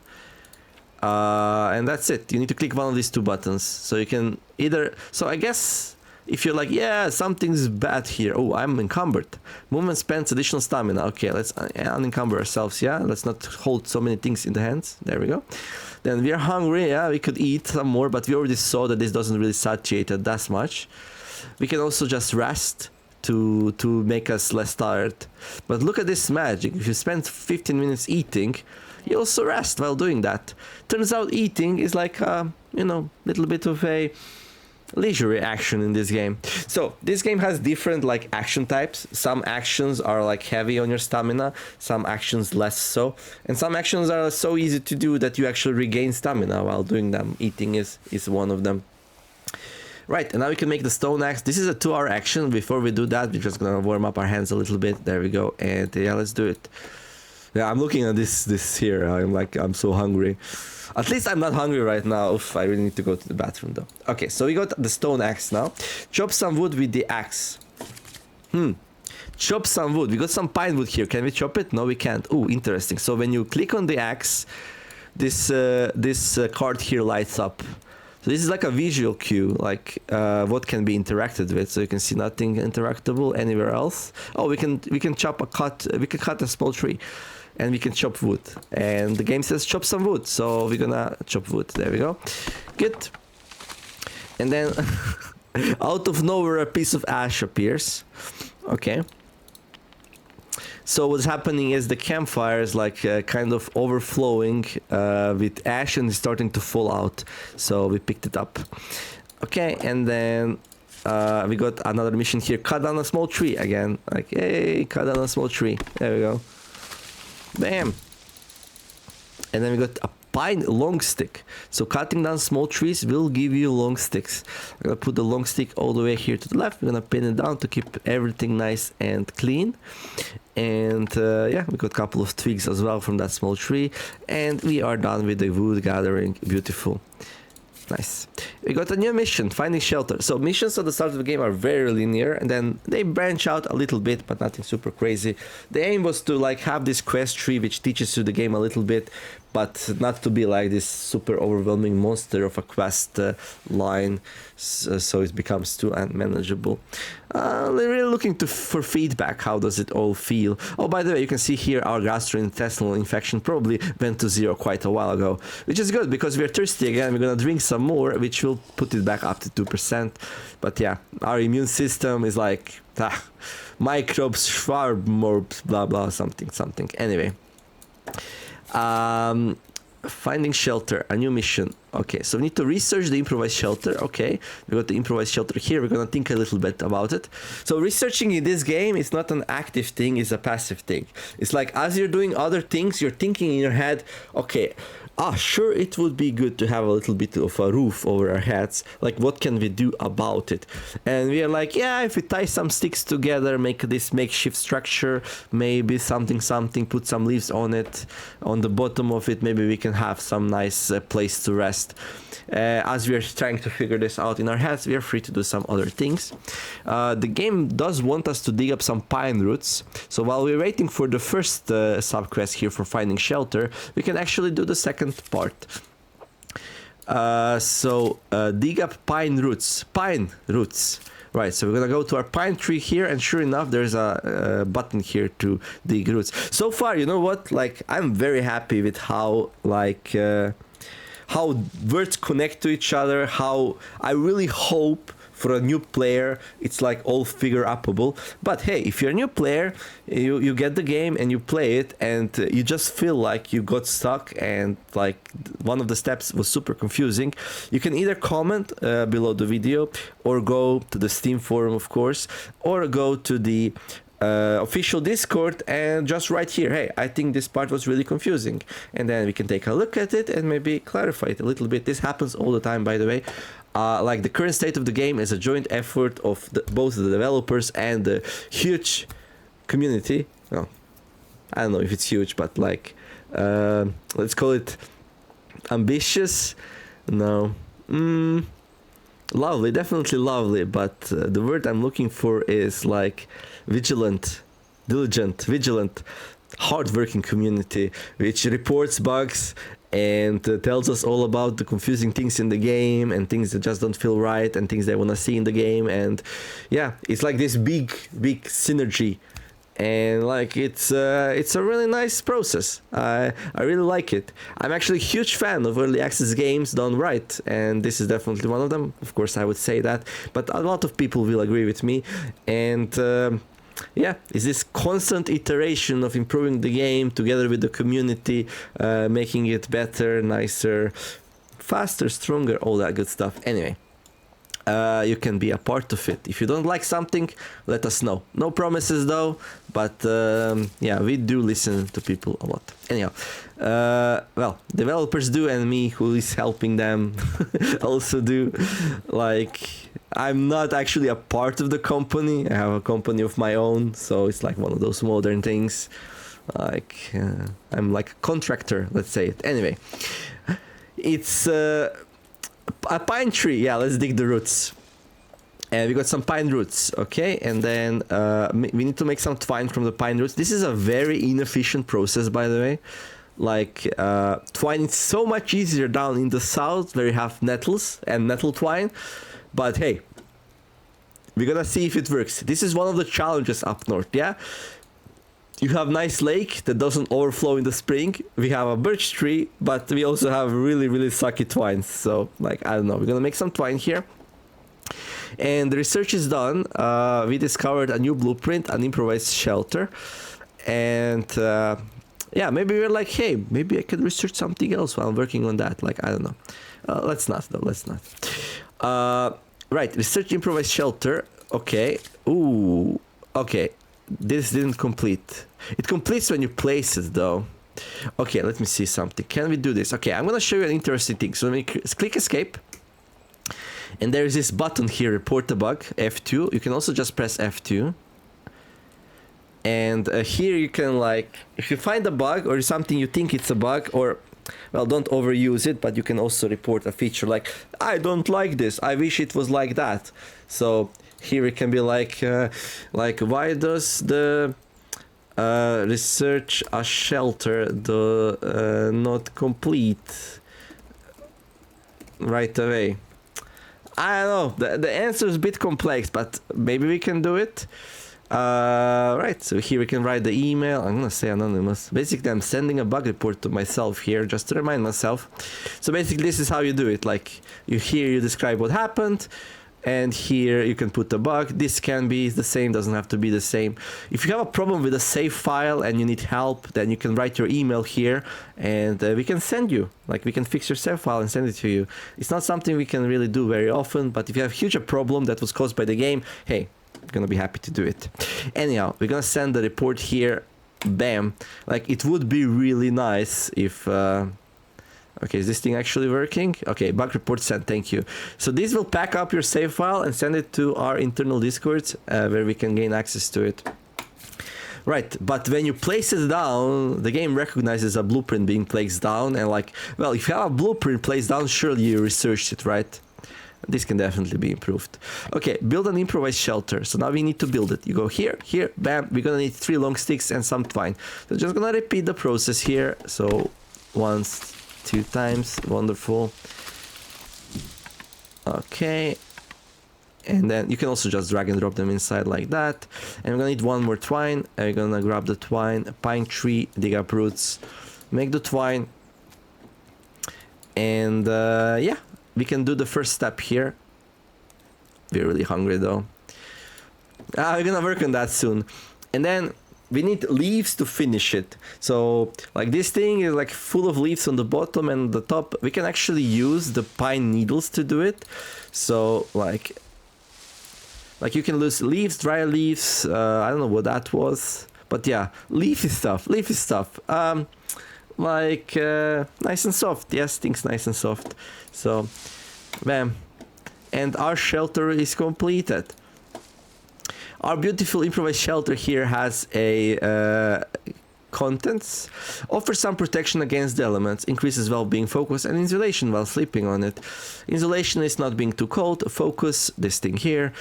And that's it. You need to click one of these two buttons. So you can either, so I guess if you're like, yeah, something's bad here. Oh, I'm encumbered. Movement spends additional stamina. Okay, let's unencumber ourselves, yeah? Let's not hold so many things in the hands. There we go. Then we are hungry, yeah? We could eat some more, but we already saw that this doesn't really satiate us that much. We can also just rest to make us less tired. But look at this magic. If you spend 15 minutes eating, you also rest while doing that. Turns out eating is like, you know, little bit of a leisurely action in this game. So this game has different like action types. Some actions are like heavy on your stamina, some actions less so, and some actions are so easy to do that you actually regain stamina while doing them. Eating is one of them. Right, and now we can make the stone axe. This is a 2-hour action. Before we do that, we're just gonna warm up our hands a little bit. There we go, and yeah, let's do it. Yeah, I'm looking at this here. I'm so hungry. At least I'm not hungry right now. Oof, I really need to go to the bathroom though. Okay, so we got the stone axe now. Chop some wood with the axe. Chop some wood. We got some pine wood here. Can we chop it? No, we can't. Oh, interesting. So when you click on the axe, this card here lights up. So this is like a visual cue, like what can be interacted with. So you can see nothing interactable anywhere else. Oh, we can cut a small tree, and we can chop wood. And the game says chop some wood, so we're gonna chop wood. There we go. Good. And then out of nowhere, a piece of ash appears. Okay. So what's happening is the campfire is like kind of overflowing with ash and is starting to fall out. So we picked it up. Okay, and then we got another mission here. Cut down a small tree again. Like, hey, cut down a small tree. There we go. Bam. And then we got a pine long stick. So cutting down small trees will give you long sticks. I'm gonna put the long stick all the way here to the left. We're gonna pin it down to keep everything nice and clean. And yeah, we got a couple of twigs as well from that small tree. And we are done with the wood gathering. Beautiful. Nice. We got a new mission, finding shelter. So missions at the start of the game are very linear, and then they branch out a little bit, but nothing super crazy. The aim was to like have this quest tree which teaches you the game a little bit, but not to be like this super overwhelming monster of a quest line, so it becomes too unmanageable. They're really looking for feedback. How does it all feel? Oh, by the way, you can see here our gastrointestinal infection probably went to 0 quite a while ago, which is good because we're thirsty again. We're gonna drink some more, which will put it back up to 2%. But yeah, our immune system is like microbes, schwarmorbs, blah blah, something. Anyway. Finding shelter, a new mission. Okay, so we need to research the improvised shelter. Okay, we got the improvised shelter here. We're gonna think a little bit about it. So researching in this game is not an active thing, it's a passive thing. It's like as you're doing other things, you're thinking in your head, okay, sure, it would be good to have a little bit of a roof over our heads. Like, what can we do about it? And we are like, yeah, if we tie some sticks together, make this makeshift structure, maybe something, put some leaves on it, on the bottom of it, maybe we can have some nice place to rest. As we are trying to figure this out in our heads, we are free to do some other things. The game does want us to dig up some pine roots. So while we're waiting for the first subquest here for finding shelter, we can actually do the second part. Dig up pine roots. Right, so we're gonna go to our pine tree here, and sure enough, there's a button here to dig roots. So far, you know what? Like, I'm very happy with how, like, how words connect to each other, how I really hope for a new player it's like all figure upable. But hey, if you're a new player, you get the game and you play it, and you just feel like you got stuck and like one of the steps was super confusing, you can either comment below the video, or go to the Steam forum, of course, or go to the official Discord and just write here, hey, I think this part was really confusing, and then we can take a look at it and maybe clarify it a little bit. This happens all the time, by the way. Like, the current state of the game is a joint effort of both the developers and the huge community. Well, I don't know if it's huge, but like, let's call it ambitious. No. Lovely, definitely lovely, but the word I'm looking for is like vigilant, hardworking community, which reports bugs and tells us all about the confusing things in the game and things that just don't feel right and things they want to see in the game. And yeah, it's like this big synergy, and like it's a really nice process. I really like it. I'm actually a huge fan of early access games done right, and this is definitely one of them. Of course, I would say that, but a lot of people will agree with me. And yeah, it's this constant iteration of improving the game together with the community, making it better, nicer, faster, stronger, all that good stuff. Anyway, you can be a part of it. If you don't like something, let us know. No promises though, but yeah, we do listen to people a lot. Anyhow, well, developers do, and me, who is helping them, also do. Like, I'm not actually a part of the company. I have a company of my own, so it's like one of those modern things. Like, I'm like a contractor, let's say it. Anyway, it's a pine tree. Yeah, let's dig the roots. And we got some pine roots, okay? And then we need to make some twine from the pine roots. This is a very inefficient process, by the way. Like, twine is so much easier down in the south, where you have nettles and nettle twine. But hey, we're gonna see if it works. This is one of the challenges up north, yeah? You have nice lake that doesn't overflow in the spring. We have a birch tree, but we also have really sucky twines. So, like, I don't know. We're gonna make some twine here. And the research is done. We discovered a new blueprint, an improvised shelter. And yeah, maybe we're like, hey, maybe I could research something else while I'm working on that. Like, I don't know. Let's not, though. Let's not. Right, research improvised shelter. Okay. Ooh. Okay. This didn't complete. It completes when you place it, though. Okay, let me see something. Can we do this? Okay, I'm gonna show you an interesting thing. So let me click escape. And there's this button here, report the bug, F2. You can also just press F2. And here you can, like, if you find a bug or something you think it's a bug, or, well, don't overuse it, but you can also report a feature like, I don't like this, I wish it was like that. So here it can be like why does the research a shelter not complete right away? I don't know, the answer is a bit complex, but maybe we can do it. Right, so here we can write the email. I'm gonna say anonymous. Basically, I'm sending a bug report to myself here just to remind myself. So basically, this is how you do it. Like, you describe what happened, And here you can put a bug. This can be the same, doesn't have to be the same. If you have a problem with a save file and you need help, then you can write your email here and we can send you, like we can fix your save file and send it to you. It's not something we can really do very often, but if you have huge a problem that was caused by the game, hey, I'm gonna be happy to do it. Anyhow, we're gonna send the report here. Bam. Like it would be really nice if okay, is this thing actually working? Okay, bug report sent, thank you. So this will pack up your save file and send it to our internal Discord where we can gain access to it. Right, but when you place it down, the game recognizes a blueprint being placed down and like, well, if you have a blueprint placed down, surely you researched it, right? This can definitely be improved. Okay, build an improvised shelter. So now we need to build it. You go here, here, bam. We're gonna need 3 long sticks and some twine. So just gonna repeat the process here. So once, 2 times, wonderful. Okay, and then you can also just drag and drop them inside like that. And we're gonna need 1 more twine. And we're gonna grab the twine, a pine tree, dig up roots, make the twine, and yeah, we can do the first step here. We're really hungry though. We're gonna work on that soon. And then we need leaves to finish it. So like this thing is like full of leaves on the bottom and the top. We can actually use the pine needles to do it. So like you can use leaves, dry leaves. I don't know what that was, but yeah, leafy stuff. Like nice and soft. Yes, things nice and soft. So bam, and our shelter is completed. Our beautiful improvised shelter here has a contents. Offers some protection against the elements, increases well-being, focus, and insulation while sleeping on it. Insulation is not being too cold. Focus, this thing here.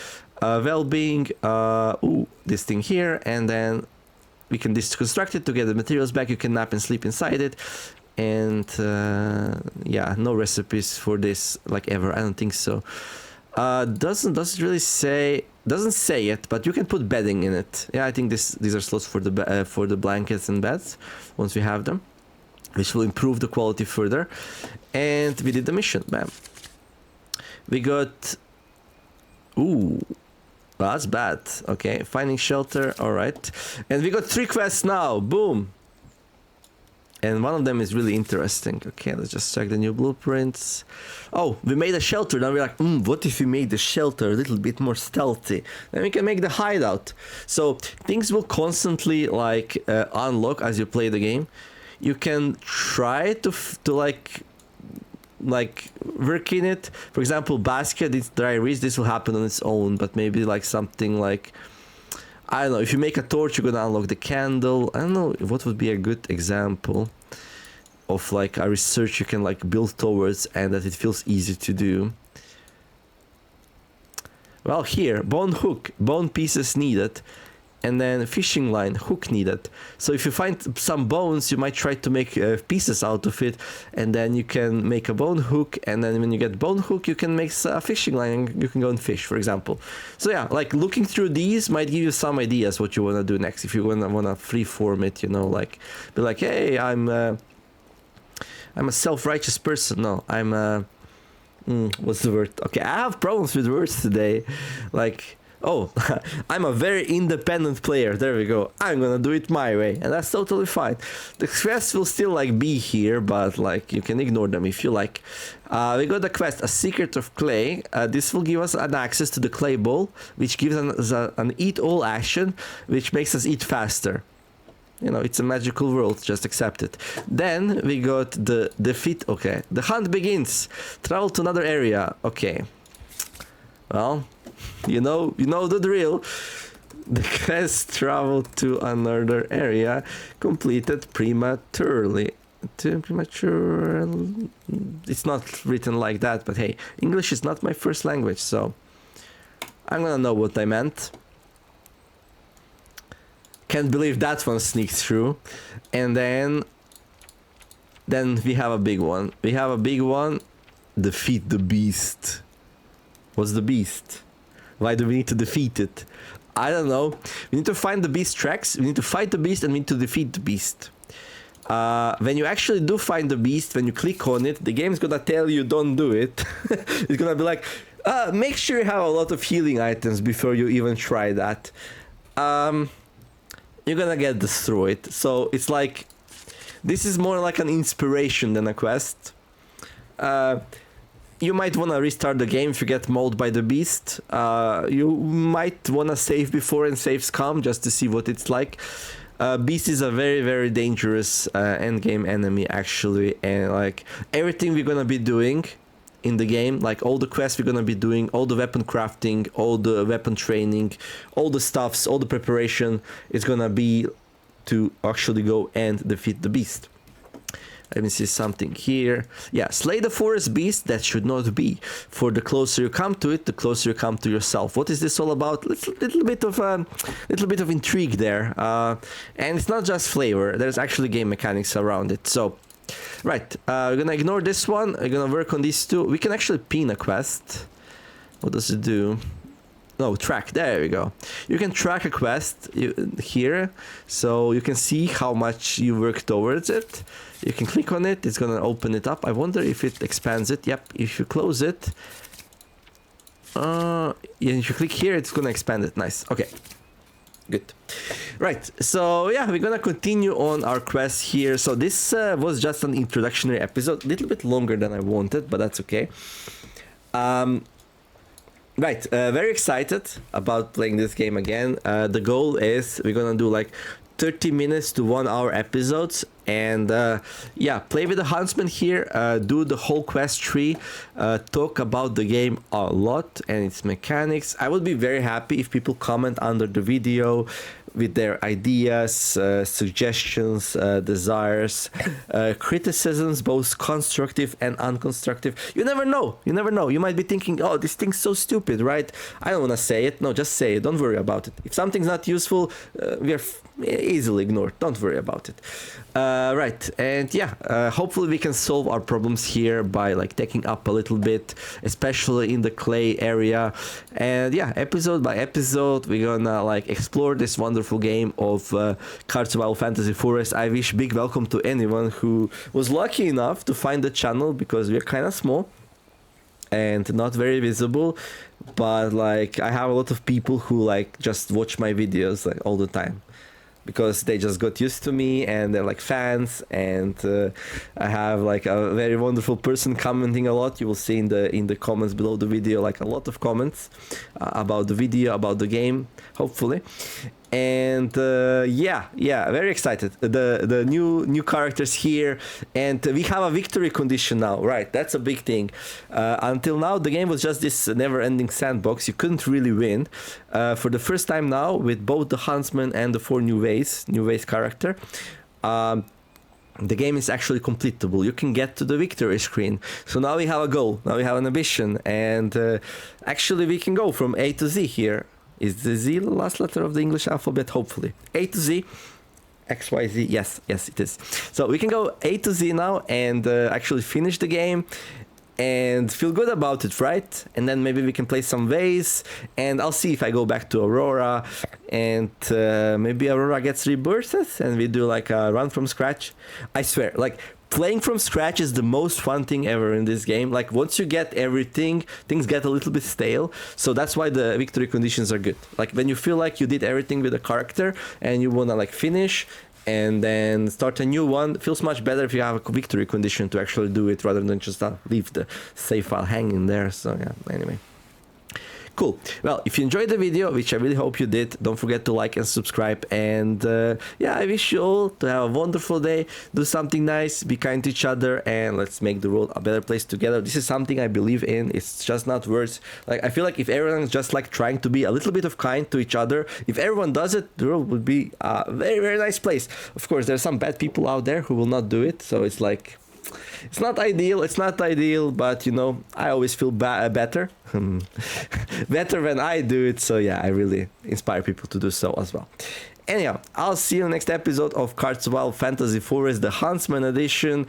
Well-being, this thing here, and then we can deconstruct it to get the materials back. You can nap and sleep inside it. And yeah, no recipes for this like ever. I don't think so. Doesn't really say, doesn't say it, but you can put bedding in it. Yeah, I think these are slots for the blankets and beds once we have them, which will improve the quality further. And we did the mission. Bam. We got, ooh, that's bad. Okay, finding shelter. All right, and we got 3 quests now. Boom. And one of them is really interesting. Okay, let's just check the new blueprints. Oh, we made a shelter. Now we're like, what if we made the shelter a little bit more stealthy? Then we can make the hideout. So things will constantly like unlock as you play the game. You can try to like work in it. For example, basket, it's dry reach. This will happen on its own, but maybe like something like, I don't know, if you make a torch, you're gonna unlock the candle. I don't know what would be a good example of like a research you can like build towards and that it feels easy to do. Well, here, bone hook, bone pieces needed, and then fishing line, hook needed. So if you find some bones, you might try to make pieces out of it, and then you can make a bone hook, and then when you get bone hook, you can make a fishing line and you can go and fish, for example. So yeah, like looking through these might give you some ideas what you want to do next. If you want to freeform it, you know, like be like, hey, I'm a self-righteous person. No, I'm what's the word? Okay, I have problems with words today. Like, oh, I'm a very independent player. There we go. I'm gonna do it my way, and that's totally fine. The quests will still like be here, but like you can ignore them if you like. We got the quest, a secret of clay. This will give us an access to the clay bowl, which gives us an eat all action, which makes us eat faster. You know, it's a magical world, just accept it. Then we got the defeat. Okay, the hunt begins. Travel to another area. Okay. Well, you know the drill. The quest traveled to another area, completed prematurely. It's not written like that, but hey, English is not my first language, so I'm gonna know what I meant. Can't believe that one sneaked through. And then we have a big one. Defeat the beast. What's the beast? Why do we need to defeat it? I don't know. We need to find the beast tracks. We need to fight the beast and we need to defeat the beast. When you actually do find the beast, when you click on it, the game's gonna tell you don't do it. It's gonna be like, Make sure you have a lot of healing items before you even try that. You're gonna get destroyed. So it's like, this is more like an inspiration than a quest. You might want to restart the game if you get mauled by the beast. You might want to save before and saves come just to see what it's like. Beast is a very, very dangerous endgame enemy actually, and like everything we're gonna be doing in the game, like all the quests we're gonna be doing, all the weapon crafting, all the weapon training, all the stuffs, all the preparation is gonna be to actually go and defeat the beast. Let me see something here. Yeah, slay the forest beast. That should not be. For the closer you come to it, the closer you come to yourself. What is this all about? Little bit of intrigue there, and it's not just flavor. There's actually game mechanics around it. So, right, we're gonna ignore this one. We're gonna work on these two. We can actually pin a quest. What does it do? No, track. There we go. You can track a quest here, so you can see how much you work towards it. You can click on it. It's gonna open it up. I wonder if it expands it. Yep. If you close it, yeah, if you click here, it's gonna expand it. Nice. Okay. Good. Right. So yeah, we're gonna continue on our quest here. So this was just an introductory episode, a little bit longer than I wanted, but that's okay. Right, very excited about playing this game again. The goal is we're gonna do like 30 minutes to 1 hour episodes, and yeah, play with the Huntsman here, do the whole quest tree, talk about the game a lot and its mechanics. I would be very happy if people comment under the video with their ideas, suggestions, desires, criticisms, both constructive and unconstructive. You never know. You never know. You might be thinking, oh, this thing's so stupid, right? I don't want to say it. No, just say it. Don't worry about it. If something's not useful, we are easily ignored. Don't worry about it. Right, and yeah, hopefully we can solve our problems here by like taking up a little bit, especially in the clay area. And yeah, episode by episode, we're gonna like explore this wonderful game of Card Survival Fantasy Forest. I wish big welcome to anyone who was lucky enough to find the channel, because we're kind of small and not very visible, but like I have a lot of people who like just watch my videos like all the time, because they just got used to me and they're like fans. And I have like a very wonderful person commenting a lot. You will see in the comments below the video like a lot of comments about the video, about the game, hopefully. And yeah, very excited. The new characters here, and we have a victory condition now, right? That's a big thing. Until now the game was just this never-ending sandbox. You couldn't really win. For the first time now, with both the Huntsman and the 4 new ways character, the game is actually completable. You can get to the victory screen. So now we have a goal, now we have an ambition, and actually we can go from A to Z here. Is the Z the last letter of the English alphabet? Hopefully. A to Z, X, Y, Z. Yes, it is. So we can go A to Z now and actually finish the game and feel good about it, right? And then maybe we can play some ways, and I'll see if I go back to Aurora, and maybe Aurora gets rebirthed and we do like a run from scratch. I swear, like, playing from scratch is the most fun thing ever in this game. Like, once you get everything, things get a little bit stale. So that's why the victory conditions are good. Like, when you feel like you did everything with a character and you want to like finish and then start a new one, it feels much better if you have a victory condition to actually do it, rather than just leave the save file hanging there. So yeah, anyway. Cool. Well, if you enjoyed the video, which I really hope you did, don't forget to like and subscribe. And yeah, I wish you all to have a wonderful day. Do something nice, be kind to each other, and let's make the world a better place together. This is something I believe in. It's just not words. Like, I feel like if everyone's just like trying to be a little bit of kind to each other, if everyone does it, the world would be a very, very nice place. Of course, there's some bad people out there who will not do it. So it's like, it's not ideal, but you know, I always feel better better when I do it. So yeah, I really inspire people to do so as well. Anyhow, I'll see you in the next episode of Card Survival Fantasy Forest, the Huntsman edition.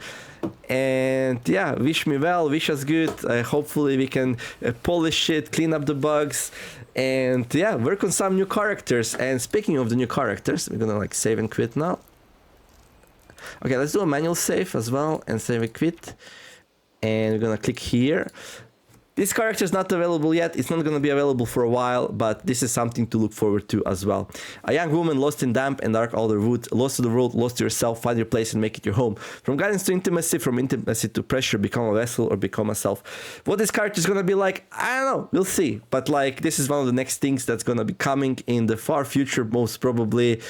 And yeah, wish me well, wish us good. Hopefully we can polish it, clean up the bugs, and yeah, work on some new characters. And speaking of the new characters, we're gonna like save and quit now. Okay, let's do a manual save as well and save and quit. And we're gonna click here. This character is not available yet. It's not going to be available for a while, but this is something to look forward to as well. A young woman lost in damp and dark alder wood, lost to the world, lost to yourself, find your place and make it your home. From guidance to intimacy, from intimacy to pressure, become a vessel or become a self. What this character is going to be like, I don't know. We'll see. But like, this is one of the next things that's going to be coming in the far future, most probably.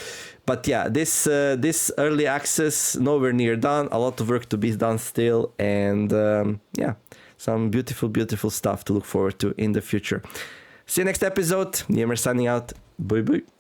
But yeah, this early access, nowhere near done. A lot of work to be done still. And yeah. Some beautiful, beautiful stuff to look forward to in the future. See you next episode. Niemer signing out. Bye bye.